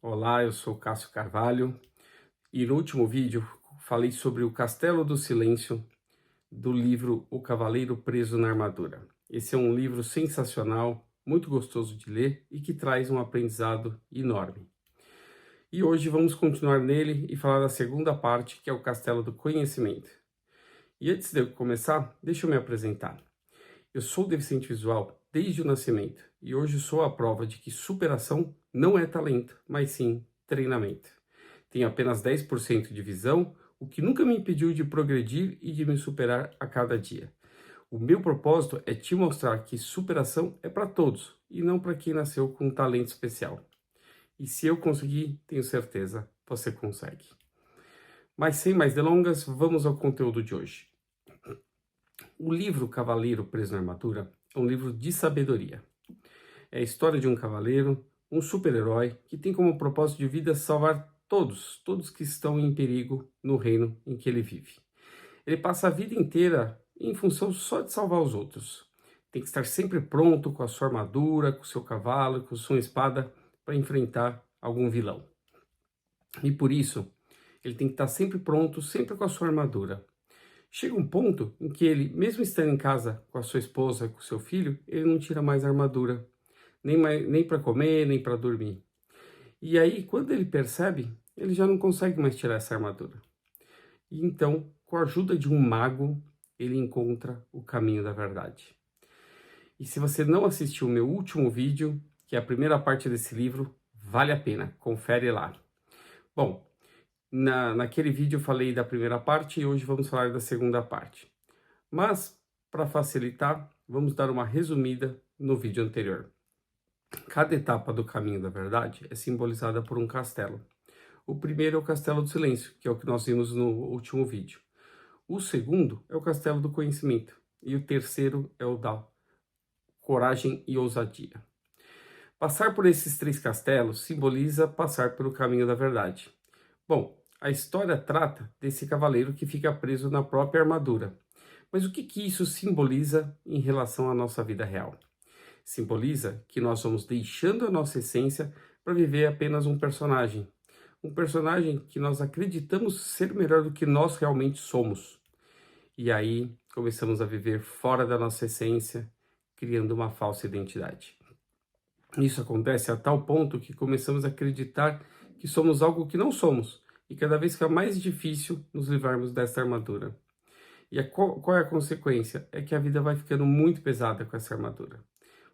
Olá, eu sou Cássio Carvalho e no último vídeo falei sobre o Castelo do Silêncio do livro O Cavaleiro Preso na Armadura. Esse é um livro sensacional, muito gostoso de ler e que traz um aprendizado enorme. E hoje vamos continuar nele e falar da segunda parte, que é o Castelo do Conhecimento. E antes de eu começar, deixa eu me apresentar. Eu sou deficiente visual desde o nascimento e hoje sou a prova de que superação não é talento, mas sim treinamento. Tenho apenas 10% de visão, o que nunca me impediu de progredir e de me superar a cada dia. O meu propósito é te mostrar que superação é para todos e não para quem nasceu com um talento especial. E se eu conseguir, tenho certeza, você consegue. Mas sem mais delongas, vamos ao conteúdo de hoje. O livro Cavaleiro Preso na Armadura é um livro de sabedoria. É a história de um cavaleiro, um super-herói que tem como propósito de vida salvar todos que estão em perigo no reino em que ele vive. Ele passa a vida inteira em função só de salvar os outros. Tem que estar sempre pronto com a sua armadura, com o seu cavalo, com sua espada para enfrentar algum vilão. E por isso, ele tem que estar sempre pronto, sempre com a sua armadura. Chega um ponto em que ele, mesmo estando em casa com a sua esposa, com o seu filho, ele não tira mais a armadura, nem para comer, nem para dormir. E aí, quando ele percebe, ele já não consegue mais tirar essa armadura. E então, com a ajuda de um mago, ele encontra o caminho da verdade. E se você não assistiu o meu último vídeo, que é a primeira parte desse livro, vale a pena, confere lá. Bom, naquele vídeo eu falei da primeira parte e hoje vamos falar da segunda parte. Mas, para facilitar, vamos dar uma resumida no vídeo anterior. Cada etapa do caminho da verdade é simbolizada por um castelo. O primeiro é o Castelo do Silêncio, que é o que nós vimos no último vídeo. O segundo é o Castelo do Conhecimento. E o terceiro é o da Coragem e Ousadia. Passar por esses três castelos simboliza passar pelo caminho da verdade. Bom, a história trata desse cavaleiro que fica preso na própria armadura. Mas o que isso simboliza em relação à nossa vida real? Simboliza que nós vamos deixando a nossa essência para viver apenas um personagem. Um personagem que nós acreditamos ser melhor do que nós realmente somos. E aí começamos a viver fora da nossa essência, criando uma falsa identidade. Isso acontece a tal ponto que começamos a acreditar que somos algo que não somos, e cada vez fica mais difícil nos livrarmos dessa armadura. E qual é a consequência? É que a vida vai ficando muito pesada com essa armadura.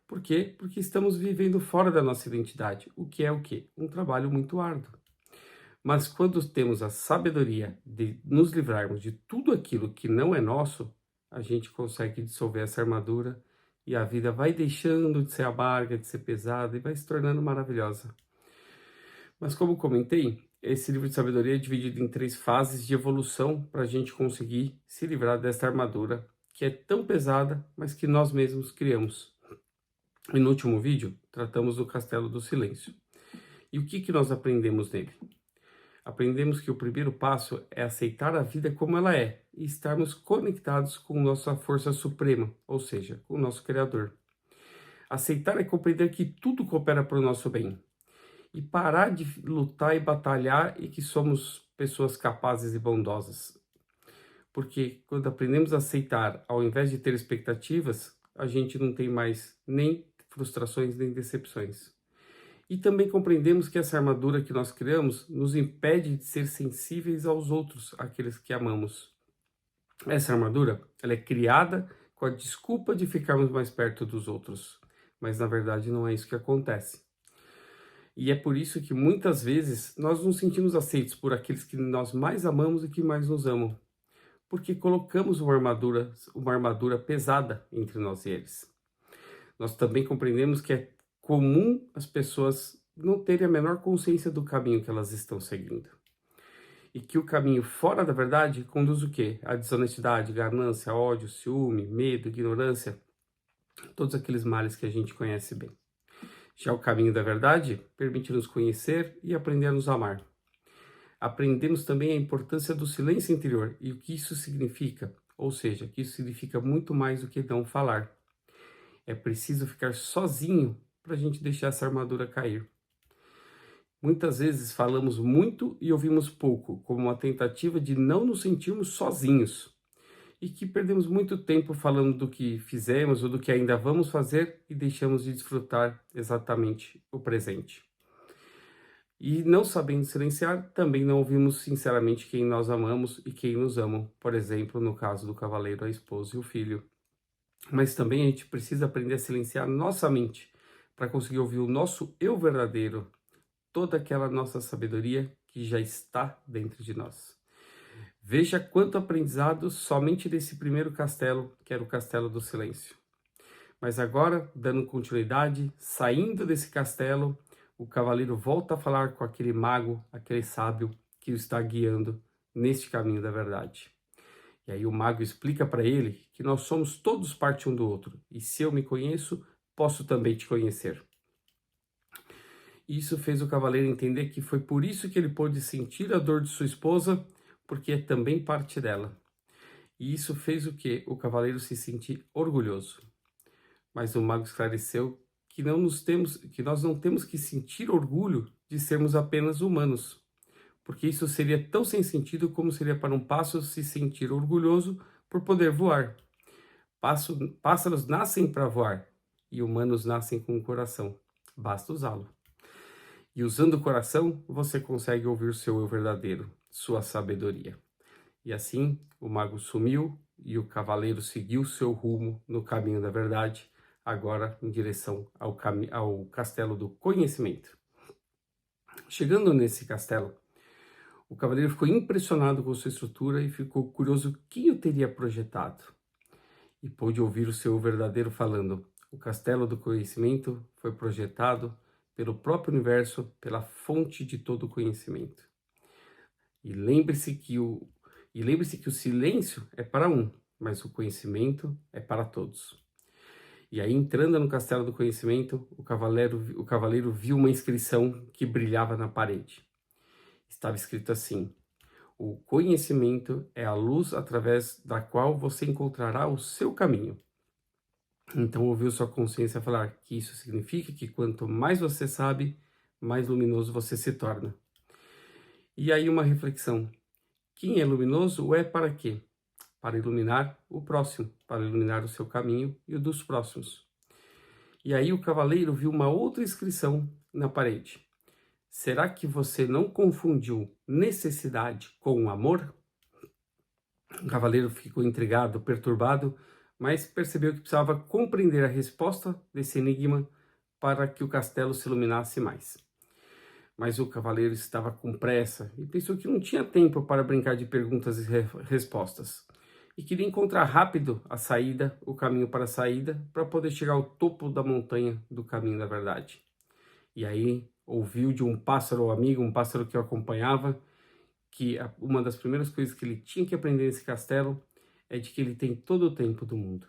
Por quê? Porque estamos vivendo fora da nossa identidade, o que é o quê? Um trabalho muito árduo. Mas quando temos a sabedoria de nos livrarmos de tudo aquilo que não é nosso, a gente consegue dissolver essa armadura e a vida vai deixando de ser amarga, de ser pesada e vai se tornando maravilhosa. Mas como comentei, esse livro de sabedoria é dividido em 3 fases de evolução para a gente conseguir se livrar dessa armadura que é tão pesada, mas que nós mesmos criamos. E no último vídeo, tratamos do Castelo do Silêncio. E o que nós aprendemos nele? Aprendemos que o primeiro passo é aceitar a vida como ela é e estarmos conectados com nossa força suprema, ou seja, com o nosso Criador. Aceitar é compreender que tudo coopera para o nosso bem e parar de lutar e batalhar e que somos pessoas capazes e bondosas. Porque quando aprendemos a aceitar, ao invés de ter expectativas, a gente não tem mais nem frustrações nem decepções. E também compreendemos que essa armadura que nós criamos nos impede de ser sensíveis aos outros, aqueles que amamos. Essa armadura, ela é criada com a desculpa de ficarmos mais perto dos outros, mas na verdade não é isso que acontece. E é por isso que muitas vezes nós nos sentimos aceitos por aqueles que nós mais amamos e que mais nos amam, porque colocamos uma armadura pesada entre nós e eles. Nós também compreendemos que é comum as pessoas não terem a menor consciência do caminho que elas estão seguindo. E que o caminho fora da verdade conduz o quê? A desonestidade, ganância, ódio, ciúme, medo, ignorância, todos aqueles males que a gente conhece bem. Já o caminho da verdade permite nos conhecer e aprender a nos amar. Aprendemos também a importância do silêncio interior e o que isso significa, ou seja, que isso significa muito mais do que não falar. É preciso ficar sozinho para a gente deixar essa armadura cair. Muitas vezes falamos muito e ouvimos pouco, como uma tentativa de não nos sentirmos sozinhos, e que perdemos muito tempo falando do que fizemos ou do que ainda vamos fazer e deixamos de desfrutar exatamente o presente. E não sabendo silenciar, também não ouvimos sinceramente quem nós amamos e quem nos amam. Por exemplo, no caso do cavaleiro, a esposa e o filho. Mas também a gente precisa aprender a silenciar nossa mente para conseguir ouvir o nosso eu verdadeiro, toda aquela nossa sabedoria que já está dentro de nós. Veja quanto aprendizado somente desse primeiro castelo, que era o Castelo do Silêncio. Mas agora, dando continuidade, saindo desse castelo, o cavaleiro volta a falar com aquele mago, aquele sábio que o está guiando neste caminho da verdade. E aí o mago explica para ele que nós somos todos parte um do outro, e se eu me conheço, posso também te conhecer. Isso fez o cavaleiro entender que foi por isso que ele pôde sentir a dor de sua esposa, porque é também parte dela. E isso fez o que? O cavaleiro se sentir orgulhoso. Mas o mago esclareceu que nós não temos que sentir orgulho de sermos apenas humanos, porque isso seria tão sem sentido como seria para um pássaro se sentir orgulhoso por poder voar. Pássaros nascem para voar e humanos nascem com um coração, basta usá-lo. E usando o coração, você consegue ouvir o seu eu verdadeiro, sua sabedoria. E assim, o mago sumiu e o cavaleiro seguiu seu rumo no caminho da verdade, agora em direção ao castelo do conhecimento. Chegando nesse castelo, o cavaleiro ficou impressionado com sua estrutura e ficou curioso quem o teria projetado. E pôde ouvir o seu verdadeiro falando: o castelo do conhecimento foi projetado pelo próprio universo, pela fonte de todo o conhecimento. E lembre-se que o silêncio é para um, mas o conhecimento é para todos. E aí, entrando no castelo do conhecimento, o cavaleiro viu uma inscrição que brilhava na parede. Estava escrito assim: o conhecimento é a luz através da qual você encontrará o seu caminho. Então ouviu sua consciência falar que isso significa que quanto mais você sabe, mais luminoso você se torna. E aí uma reflexão: quem é luminoso é para quê? Para iluminar o próximo, para iluminar o seu caminho e o dos próximos. E aí o cavaleiro viu uma outra inscrição na parede: será que você não confundiu necessidade com amor? O cavaleiro ficou intrigado, perturbado, mas percebeu que precisava compreender a resposta desse enigma para que o castelo se iluminasse mais. Mas o cavaleiro estava com pressa e pensou que não tinha tempo para brincar de perguntas e respostas. E queria encontrar rápido a saída, o caminho para a saída, para poder chegar ao topo da montanha do caminho da verdade. E aí ouviu de um pássaro amigo, um pássaro que o acompanhava, que uma das primeiras coisas que ele tinha que aprender nesse castelo é de que ele tem todo o tempo do mundo.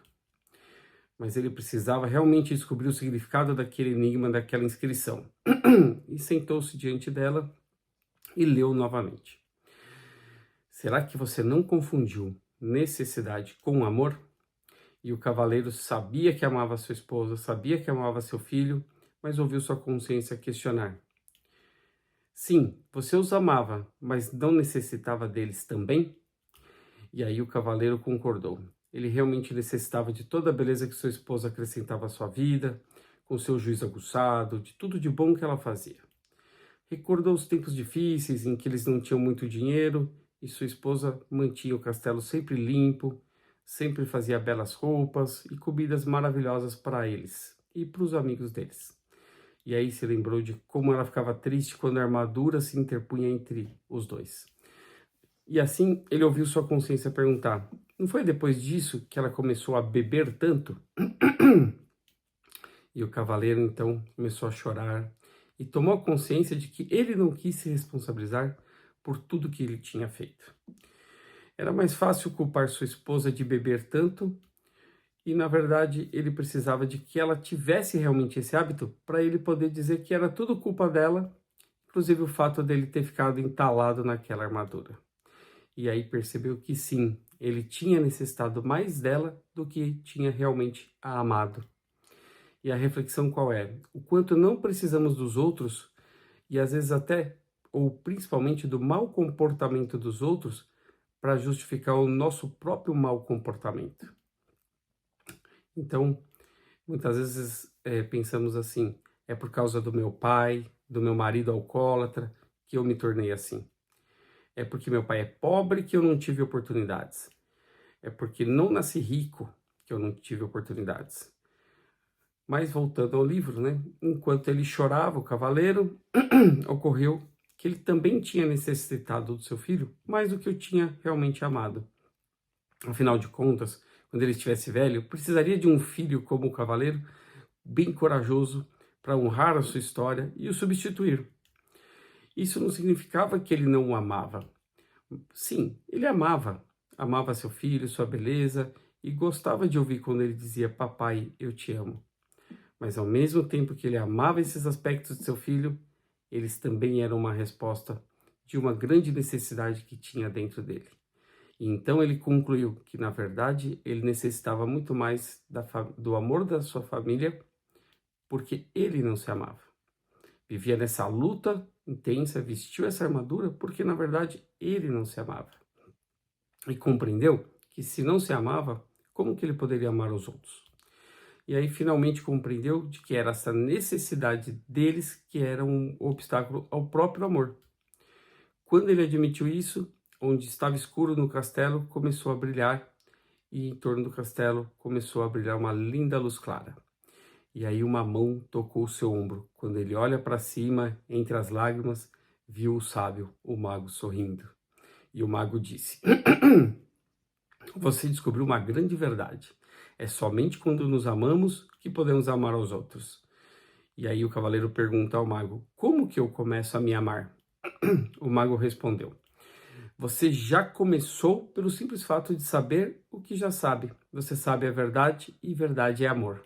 Mas ele precisava realmente descobrir o significado daquele enigma, daquela inscrição. E sentou-se diante dela e leu novamente. Será que você não confundiu necessidade com amor? E o cavaleiro sabia que amava sua esposa, sabia que amava seu filho, mas ouviu sua consciência questionar: sim, você os amava, mas não necessitava deles também? E aí o cavaleiro concordou. Ele realmente necessitava de toda a beleza que sua esposa acrescentava à sua vida, com seu juízo aguçado, de tudo de bom que ela fazia. Recordou os tempos difíceis em que eles não tinham muito dinheiro e sua esposa mantinha o castelo sempre limpo, sempre fazia belas roupas e comidas maravilhosas para eles e para os amigos deles. E aí se lembrou de como ela ficava triste quando a armadura se interpunha entre os dois. E assim ele ouviu sua consciência perguntar: não foi depois disso que ela começou a beber tanto? E o cavaleiro então começou a chorar e tomou consciência de que ele não quis se responsabilizar por tudo que ele tinha feito. Era mais fácil culpar sua esposa de beber tanto e, na verdade, ele precisava de que ela tivesse realmente esse hábito para ele poder dizer que era tudo culpa dela, inclusive o fato dele ter ficado entalado naquela armadura. E aí percebeu que sim, ele tinha necessitado mais dela do que tinha realmente a amado. E a reflexão qual é? O quanto não precisamos dos outros e às vezes até, ou principalmente, do mau comportamento dos outros para justificar o nosso próprio mau comportamento. Então, muitas vezes pensamos assim, é por causa do meu pai, do meu marido alcoólatra, que eu me tornei assim. É porque meu pai é pobre que eu não tive oportunidades. É porque não nasci rico que eu não tive oportunidades. Mas voltando ao livro, né? Enquanto ele chorava, o cavaleiro, ocorreu que ele também tinha necessitado do seu filho mais do que eu tinha realmente amado. Afinal de contas, quando ele estivesse velho, precisaria de um filho como o cavaleiro, bem corajoso, para honrar a sua história e o substituir. Isso não significava que ele não o amava. Sim, ele amava seu filho, sua beleza, e gostava de ouvir quando ele dizia: papai, eu te amo. Mas ao mesmo tempo que ele amava esses aspectos de seu filho, eles também eram uma resposta de uma grande necessidade que tinha dentro dele. E então ele concluiu que, na verdade, ele necessitava muito mais do amor da sua família, porque ele não se amava. Vivia nessa luta intensa, vestiu essa armadura, porque, na verdade, ele não se amava. E compreendeu que, se não se amava, como que ele poderia amar os outros? E aí finalmente compreendeu de que era essa necessidade deles que era um obstáculo ao próprio amor. Quando ele admitiu isso, onde estava escuro no castelo começou a brilhar, e em torno do castelo começou a brilhar uma linda luz clara. E aí uma mão tocou o seu ombro. Quando ele olha para cima, entre as lágrimas, viu o sábio, o mago, sorrindo. E o mago disse: você descobriu uma grande verdade. É somente quando nos amamos que podemos amar aos outros. E aí o cavaleiro pergunta ao mago: como que eu começo a me amar? O mago respondeu: você já começou pelo simples fato de saber o que já sabe. Você sabe a verdade e verdade é amor.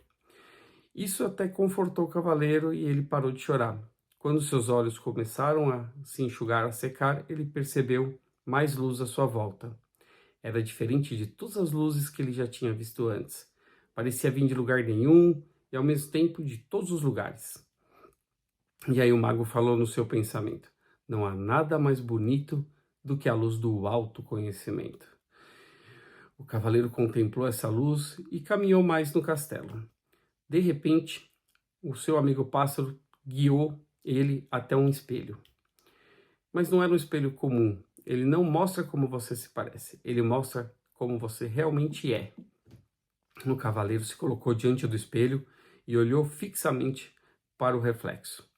Isso até confortou o cavaleiro e ele parou de chorar. Quando seus olhos começaram a se enxugar, a secar, ele percebeu mais luz à sua volta. Era diferente de todas as luzes que ele já tinha visto antes. Parecia vir de lugar nenhum e ao mesmo tempo de todos os lugares. E aí o mago falou no seu pensamento: não há nada mais bonito do que a luz do autoconhecimento. O cavaleiro contemplou essa luz e caminhou mais no castelo. De repente, o seu amigo pássaro guiou ele até um espelho. Mas não era um espelho comum. Ele não mostra como você se parece. Ele mostra como você realmente é. O cavaleiro se colocou diante do espelho e olhou fixamente para o reflexo.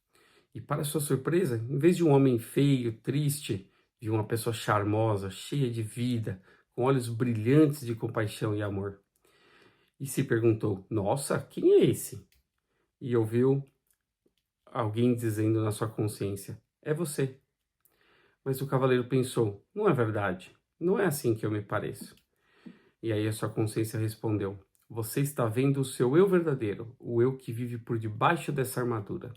E para sua surpresa, em vez de um homem feio, triste, viu uma pessoa charmosa, cheia de vida, com olhos brilhantes de compaixão e amor. E se perguntou: nossa, quem é esse? E ouviu alguém dizendo na sua consciência: é você. Mas o cavaleiro pensou: não é verdade, não é assim que eu me pareço. E aí a sua consciência respondeu: você está vendo o seu eu verdadeiro, o eu que vive por debaixo dessa armadura.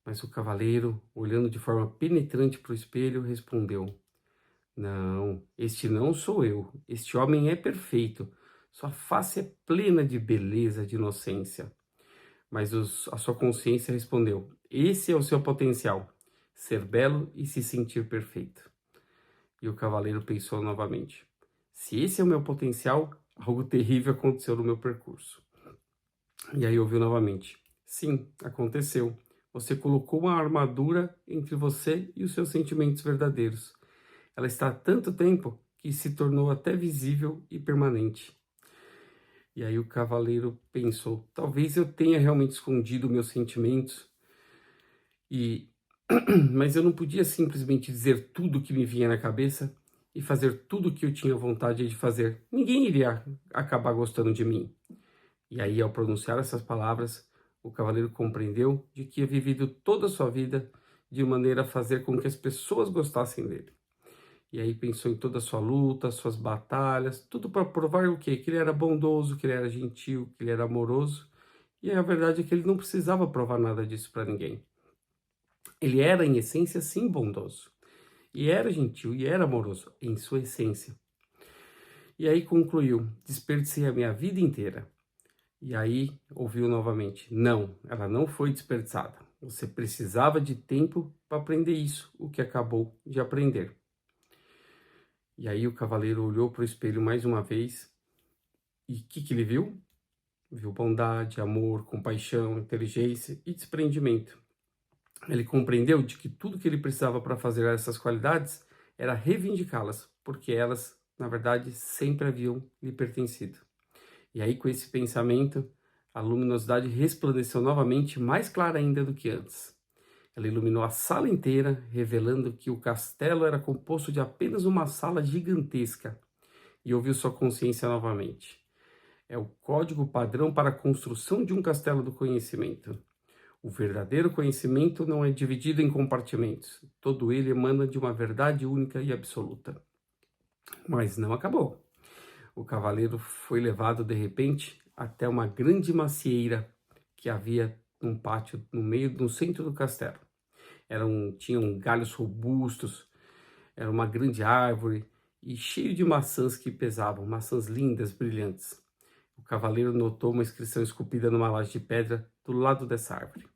Mas o cavaleiro, olhando de forma penetrante para o espelho, respondeu: não, este não sou eu. Este homem é perfeito. Sua face é plena de beleza, de inocência. Mas a sua consciência respondeu: esse é o seu potencial, ser belo e se sentir perfeito. E o cavaleiro pensou novamente: se esse é o meu potencial, algo terrível aconteceu no meu percurso. E aí ouviu novamente: sim, aconteceu. Você colocou uma armadura entre você e os seus sentimentos verdadeiros. Ela está há tanto tempo que se tornou até visível e permanente. E aí o cavaleiro pensou: talvez eu tenha realmente escondido meus sentimentos, mas eu não podia simplesmente dizer tudo o que me vinha na cabeça e fazer tudo o que eu tinha vontade de fazer. Ninguém iria acabar gostando de mim. E aí, ao pronunciar essas palavras, o cavaleiro compreendeu de que havia vivido toda a sua vida de maneira a fazer com que as pessoas gostassem dele. E aí pensou em toda a sua luta, suas batalhas, tudo para provar o quê? Que ele era bondoso, que ele era gentil, que ele era amoroso. E a verdade é que ele não precisava provar nada disso para ninguém. Ele era, em essência, sim, bondoso. E era gentil, e era amoroso, em sua essência. E aí concluiu: desperdicei a minha vida inteira. E aí ouviu novamente: não, ela não foi desperdiçada. Você precisava de tempo para aprender isso, o que acabou de aprender. E aí o cavaleiro olhou para o espelho mais uma vez e o que ele viu? Viu bondade, amor, compaixão, inteligência e desprendimento. Ele compreendeu de que tudo que ele precisava para fazer essas qualidades era reivindicá-las, porque elas, na verdade, sempre haviam lhe pertencido. E aí, com esse pensamento, a luminosidade resplandeceu novamente, mais clara ainda do que antes. Ela iluminou a sala inteira, revelando que o castelo era composto de apenas uma sala gigantesca. E ouviu sua consciência novamente. É o código padrão para a construção de um castelo do conhecimento. O verdadeiro conhecimento não é dividido em compartimentos. Todo ele emana de uma verdade única e absoluta. Mas não acabou. O cavaleiro foi levado de repente até uma grande macieira que havia num pátio no centro do castelo. Tinham galhos robustos, era uma grande árvore e cheio de maçãs que pesavam, maçãs lindas, brilhantes. O cavaleiro notou uma inscrição esculpida numa laje de pedra do lado dessa árvore.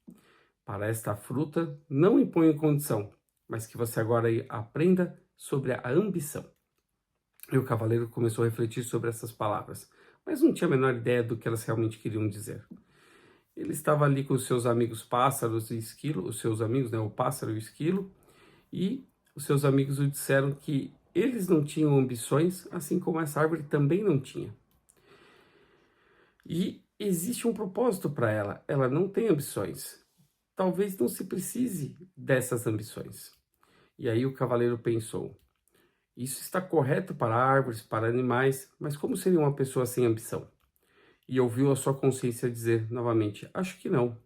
Para esta fruta, não imponho condição, mas que você agora aprenda sobre a ambição. E o cavaleiro começou a refletir sobre essas palavras, mas não tinha a menor ideia do que elas realmente queriam dizer. Ele estava ali com os seus amigos pássaros e esquilo, os seus amigos, né, o pássaro e o esquilo, e os seus amigos lhe disseram que eles não tinham ambições, assim como essa árvore também não tinha. E existe um propósito para ela, ela não tem ambições. Talvez não se precise dessas ambições. E aí o cavaleiro pensou, isso está correto para árvores, para animais, mas como seria uma pessoa sem ambição? E ouviu a sua consciência dizer novamente, acho que não.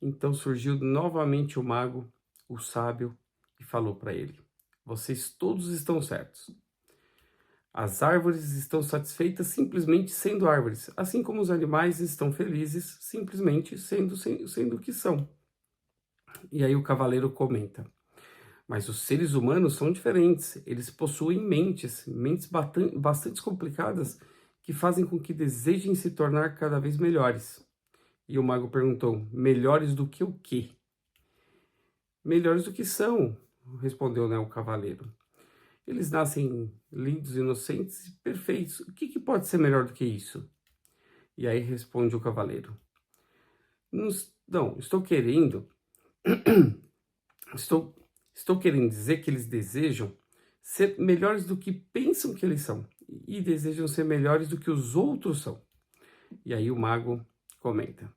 Então surgiu novamente o mago, o sábio, e falou para ele, vocês todos estão certos. As árvores estão satisfeitas simplesmente sendo árvores, assim como os animais estão felizes simplesmente sendo o que são. E aí o cavaleiro comenta, mas os seres humanos são diferentes, eles possuem mentes bastante complicadas que fazem com que desejem se tornar cada vez melhores. E o mago perguntou, melhores do que o quê? Melhores do que são, respondeu, né, o cavaleiro. Eles nascem lindos, inocentes e perfeitos. O que pode ser melhor do que isso? E aí responde o cavaleiro. Não, estou querendo... Estou querendo dizer que eles desejam ser melhores do que pensam que eles são. E desejam ser melhores do que os outros são. E aí o mago comenta.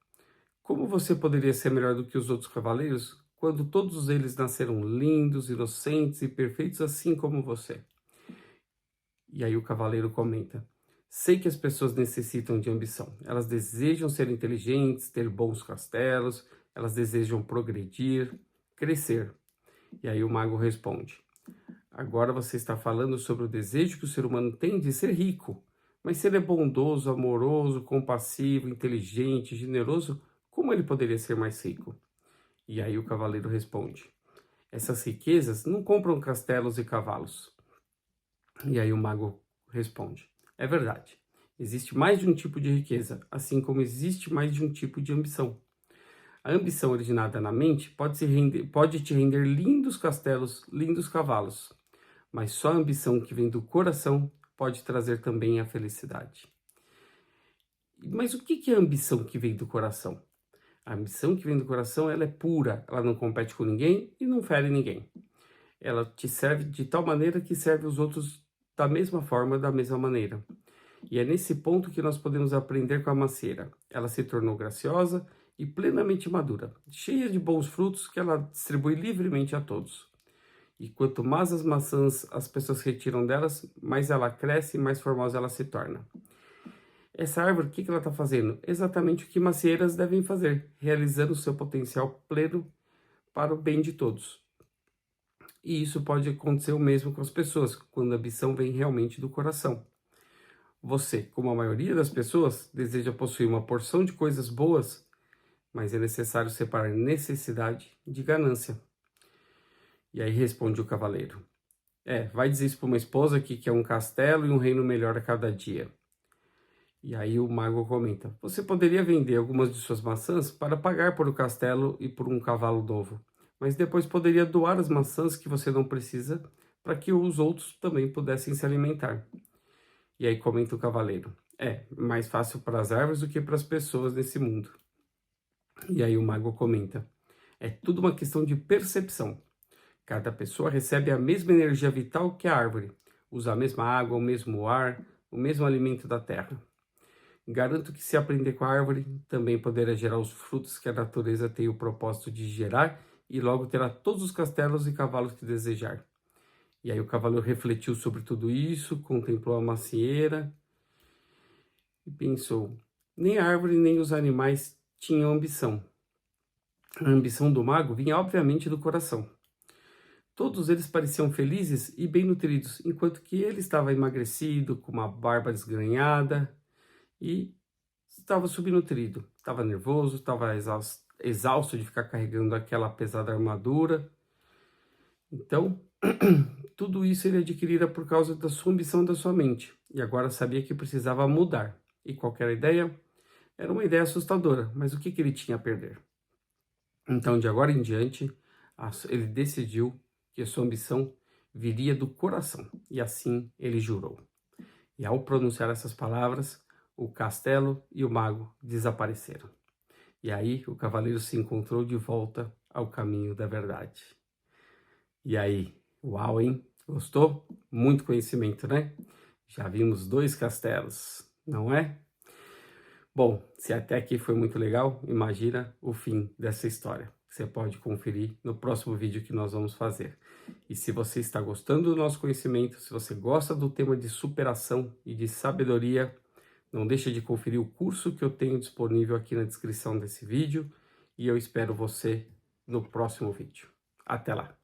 Como você poderia ser melhor do que os outros cavaleiros quando todos eles nasceram lindos, inocentes e perfeitos assim como você? E aí o cavaleiro comenta. Sei que as pessoas necessitam de ambição. Elas desejam ser inteligentes, ter bons castelos, elas desejam progredir, crescer. E aí o mago responde. Agora você está falando sobre o desejo que o ser humano tem de ser rico. Mas se ele é bondoso, amoroso, compassivo, inteligente, generoso, como ele poderia ser mais rico? E aí o cavaleiro responde. Essas riquezas não compram castelos e cavalos. E aí o mago responde. É verdade. Existe mais de um tipo de riqueza, assim como existe mais de um tipo de ambição. A ambição originada na mente pode te render lindos castelos, lindos cavalos, mas só a ambição que vem do coração pode trazer também a felicidade. Mas o que é a ambição que vem do coração? A ambição que vem do coração, ela é pura, ela não compete com ninguém e não fere ninguém. Ela te serve de tal maneira que serve os outros da mesma forma, da mesma maneira. E é nesse ponto que nós podemos aprender com a macieira. Ela se tornou graciosa e plenamente madura, cheia de bons frutos que ela distribui livremente a todos. E quanto mais as maçãs as pessoas retiram delas, mais ela cresce e mais formosa ela se torna. Essa árvore, o que ela está fazendo? Exatamente o que macieiras devem fazer, realizando o seu potencial pleno para o bem de todos. E isso pode acontecer o mesmo com as pessoas, quando a ambição vem realmente do coração. Você, como a maioria das pessoas, deseja possuir uma porção de coisas boas, mas é necessário separar necessidade de ganância. E aí responde o cavaleiro. Vai dizer isso para uma esposa que quer um castelo e um reino melhor a cada dia. E aí o mago comenta: você poderia vender algumas de suas maçãs para pagar por o castelo e por um cavalo novo, mas depois poderia doar as maçãs que você não precisa para que os outros também pudessem se alimentar. E aí comenta o cavaleiro: é mais fácil para as árvores do que para as pessoas nesse mundo. E aí o mago comenta: é tudo uma questão de percepção. Cada pessoa recebe a mesma energia vital que a árvore, usa a mesma água, o mesmo ar, o mesmo alimento da terra. Garanto que se aprender com a árvore, também poderá gerar os frutos que a natureza tem o propósito de gerar e logo terá todos os castelos e cavalos que desejar. E aí o cavaleiro refletiu sobre tudo isso, contemplou a macieira e pensou: nem a árvore nem os animais tinham ambição. A ambição do mago vinha obviamente do coração. Todos eles pareciam felizes e bem nutridos, enquanto que ele estava emagrecido, com uma barba desgrenhada e estava subnutrido. Estava nervoso, estava exausto de ficar carregando aquela pesada armadura. Então, tudo isso ele adquirira por causa da sua ambição da sua mente. E agora sabia que precisava mudar. E qualquer ideia era uma ideia assustadora, mas o que ele tinha a perder? Então, de agora em diante, ele decidiu que a sua ambição viria do coração. E assim ele jurou. E ao pronunciar essas palavras, o castelo e o mago desapareceram. E aí o cavaleiro se encontrou de volta ao caminho da verdade. E aí, uau, hein? Gostou? Muito conhecimento, né? Já vimos 2 castelos, não é? Bom, se até aqui foi muito legal, imagina o fim dessa história. Você pode conferir no próximo vídeo que nós vamos fazer. E se você está gostando do nosso conhecimento, se você gosta do tema de superação e de sabedoria, não deixe de conferir o curso que eu tenho disponível aqui na descrição desse vídeo. E eu espero você no próximo vídeo. Até lá!